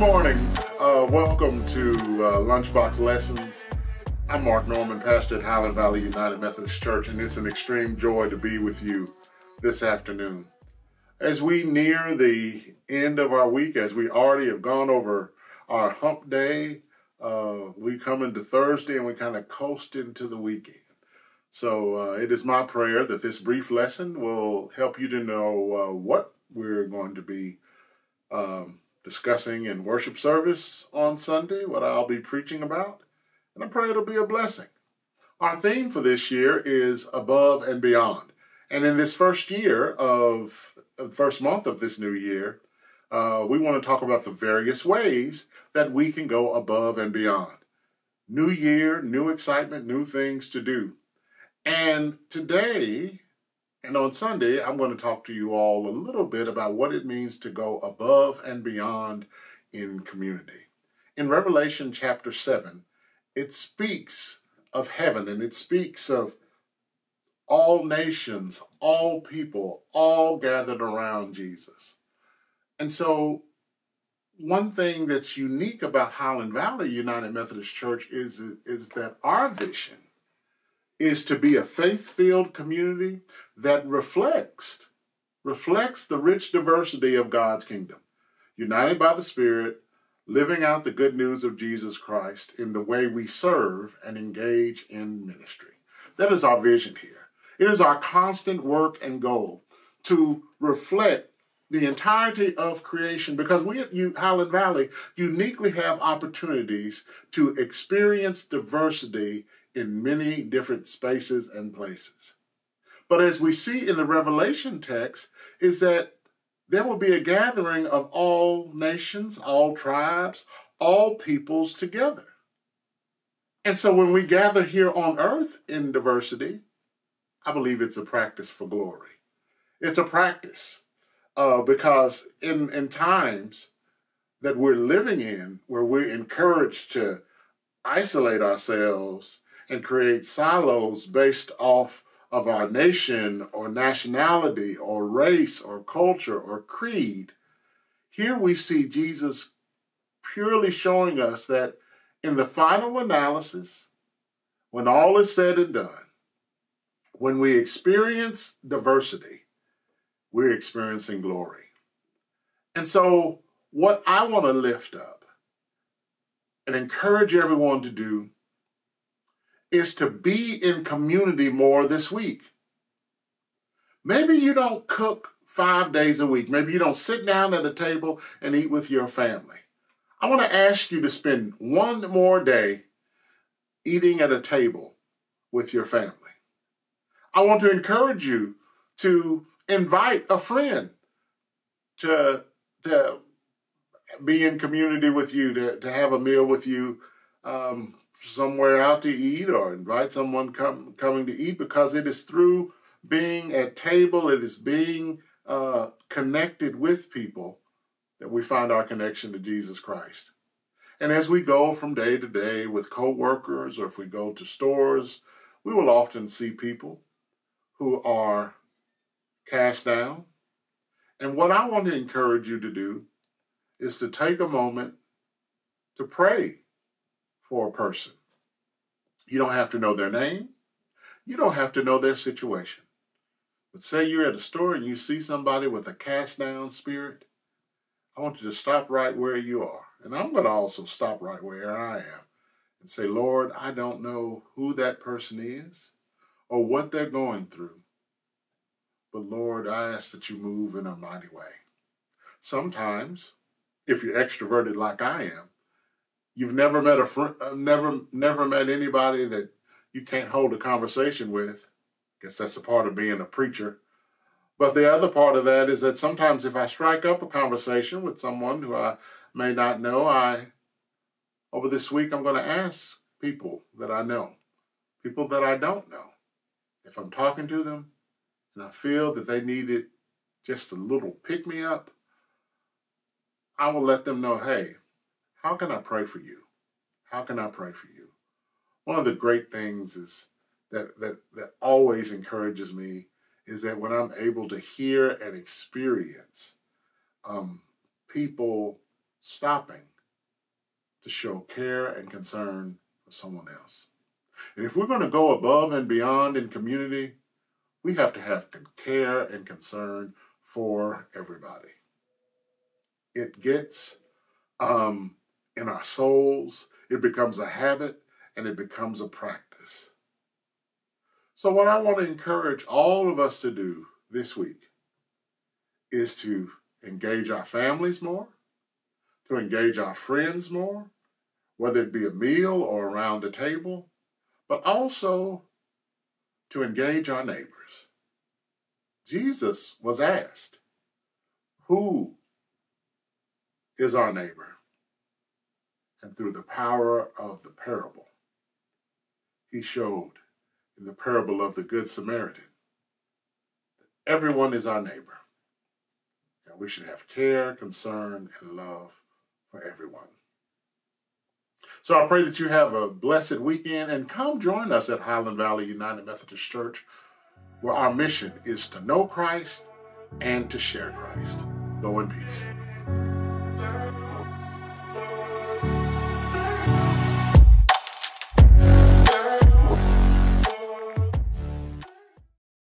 morning. Welcome to Lunchbox Lessons. I'm Mark Norman, pastor at Highland Valley United Methodist Church, and it's an extreme joy to be with you this afternoon. As we near the end of our week, as we already have gone over our hump day, we come into Thursday and we kind of coast into the weekend. So it is my prayer that this brief lesson will help you to know what we're going to be discussing in worship service on Sunday, what I'll be preaching about, and I pray it'll be a blessing. Our theme for this year is above and beyond. And in this first month of this new year, we want to talk about the various ways that we can go above and beyond. New year, new excitement, new things to do. And today, and on Sunday, I'm going to talk to you all a little bit about what it means to go above and beyond in community. In Revelation chapter 7, it speaks of heaven and it speaks of all nations, all people, all gathered around Jesus. And so one thing that's unique about Highland Valley United Methodist Church is that our vision is to be a faith-filled community that reflects the rich diversity of God's kingdom, united by the Spirit, living out the good news of Jesus Christ in the way we serve and engage in ministry. That is our vision here. It is our constant work and goal to reflect the entirety of creation, because we at Highland Valley uniquely have opportunities to experience diversity in many different spaces and places. But as we see in the Revelation text, is that there will be a gathering of all nations, all tribes, all peoples together. And so when we gather here on earth in diversity, I believe it's a practice for glory. It's a practice because in times that we're living in, where we're encouraged to isolate ourselves and create silos based off of our nation or nationality or race or culture or creed, here we see Jesus purely showing us that in the final analysis, when all is said and done, when we experience diversity, we're experiencing glory. And so what I want to lift up and encourage everyone to do is to be in community more this week. Maybe you don't cook 5 days a week. Maybe you don't sit down at a table and eat with your family. I want to ask you to spend one more day eating at a table with your family. I want to encourage you to invite a friend to be in community with you, to have a meal with you, somewhere out to eat, or invite someone coming to eat, because it is through being at table, it is being connected with people that we find our connection to Jesus Christ. And as we go from day to day with co-workers, or if we go to stores, we will often see people who are cast down. And what I want to encourage you to do is to take a moment to pray for a person. You don't have to know their name. You don't have to know their situation. But say you're at a store and you see somebody with a cast down spirit, I want you to stop right where you are. And I'm going to also stop right where I am and say, Lord, I don't know who that person is or what they're going through. But Lord, I ask that you move in a mighty way. Sometimes, if you're extroverted like I am, you've never met a friend, never met anybody that you can't hold a conversation with. I guess that's a part of being a preacher. But the other part of that is that sometimes if I strike up a conversation with someone who I may not know, over this week I'm going to ask people that I know, people that I don't know, if I'm talking to them and I feel that they needed just a little pick-me-up, I will let them know, hey, how can I pray for you? How can I pray for you? One of the great things is that always encourages me is that when I'm able to hear and experience people stopping to show care and concern for someone else. And if we're going to go above and beyond in community, we have to have care and concern for everybody. It gets in our souls, it becomes a habit, and it becomes a practice. So what I want to encourage all of us to do this week is to engage our families more, to engage our friends more, whether it be a meal or around the table, but also to engage our neighbors. Jesus was asked, who is our neighbor? And through the power of the parable, he showed in the parable of the Good Samaritan that everyone is our neighbor. And we should have care, concern, and love for everyone. So I pray that you have a blessed weekend and come join us at Highland Valley United Methodist Church, where our mission is to know Christ and to share Christ. Go in peace.